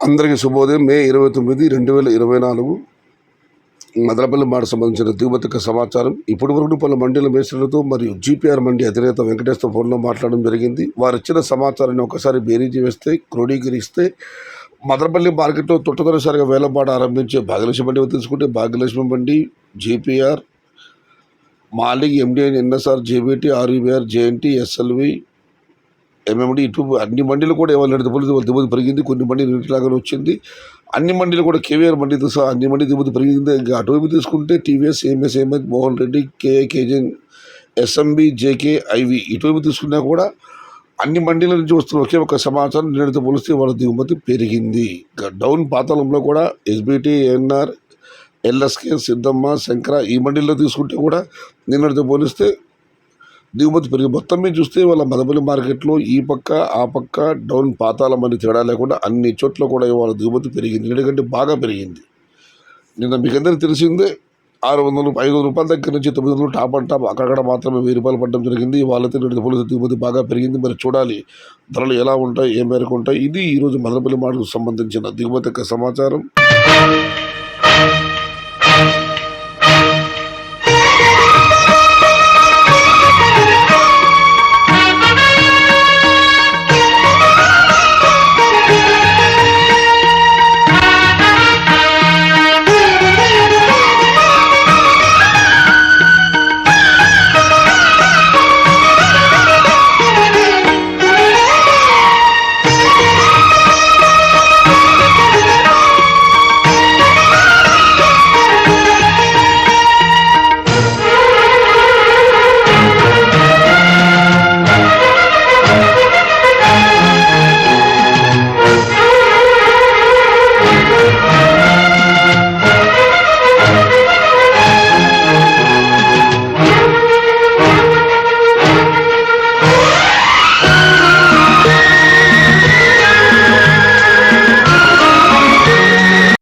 అందరికీ శుభోదయం. మే 29, 2024 మదనపల్లి మాట సంబంధించిన దిగుమతిక సమాచారం. ఇప్పటి వరకు పలు మండల మేస్త్రులతో మరియు జీపీఆర్ మండి అధినేత వెంకటేశ్వర ఫోన్లో మాట్లాడడం జరిగింది. వారు ఇచ్చిన సమాచారాన్ని ఒకసారి బేరీజీ వేస్తే, క్రోడీకరిస్తే మదనపల్లి మార్కెట్లో తొట్టతొలిసారిగా వేలంపాట ఆరంభించే భాగ్యలక్ష్మి మండి తీసుకుంటే Bhagyalakshmi Mandi, GPR, Malik, MDN, NSR, JBT, RUBR, JNT, SLV, MMD ఇటు అన్ని మండీలు కూడా ఏమైనా దిగుమతి పెరిగింది. కొన్ని మండీలు నీటిలాగానే వచ్చింది. అన్ని మండీలు కూడా కేవీఆర్ మండీతో సహా అన్ని మండీ దిగుమతి పెరిగింది. ఇంకా అటువైపు తీసుకుంటే TVS, AMS, Mohan Reddy, KA, కేజెన్, ఎస్ఎంబి, జేకే, ఐవి ఇటువైపు తీసుకున్నా కూడా అన్ని మండీల నుంచి వస్తున్న ఒకే ఒక సమాచారం నిన్నటితో పోలిస్తే వాళ్ళ దిగుమతి పెరిగింది. ఇంకా డౌన్ పాతాళంలో కూడా ఎస్బిటి, ఎన్ఆర్, ఎల్ఎస్కే, సిద్ధమ్మ, శంకర ఈ మండీల్లో తీసుకుంటే కూడా నిన్నటితో పోలిస్తే దిగుమతి పెరిగి మొత్తం మీద చూస్తే వాళ్ళ మదనపల్లి మార్కెట్లో ఈ పక్క ఆ పక్క డౌన్ పాతాళం అని తేడా లేకుండా అన్ని చోట్ల కూడా వాళ్ళ దిగుమతి పెరిగింది. ఎందుకంటే బాగా పెరిగింది. నిన్న మీకు అందరికీ తెలిసిందే 600, 500 రూపాయల దగ్గర నుంచి 900 టాప్ అండ్ టాప్ అక్కడక్కడ మాత్రమే 1000 రూపాయలు పడడం జరిగింది. వాళ్ళతో పోలీసు దిగుమతి బాగా పెరిగింది. మరి చూడాలి ధరలు ఎలా ఉంటాయి, ఏ మేరకు ఉంటాయి. ఇది ఈరోజు మదనపల్లి మార్కెట్కు సంబంధించిన దిగుమతి సమాచారం.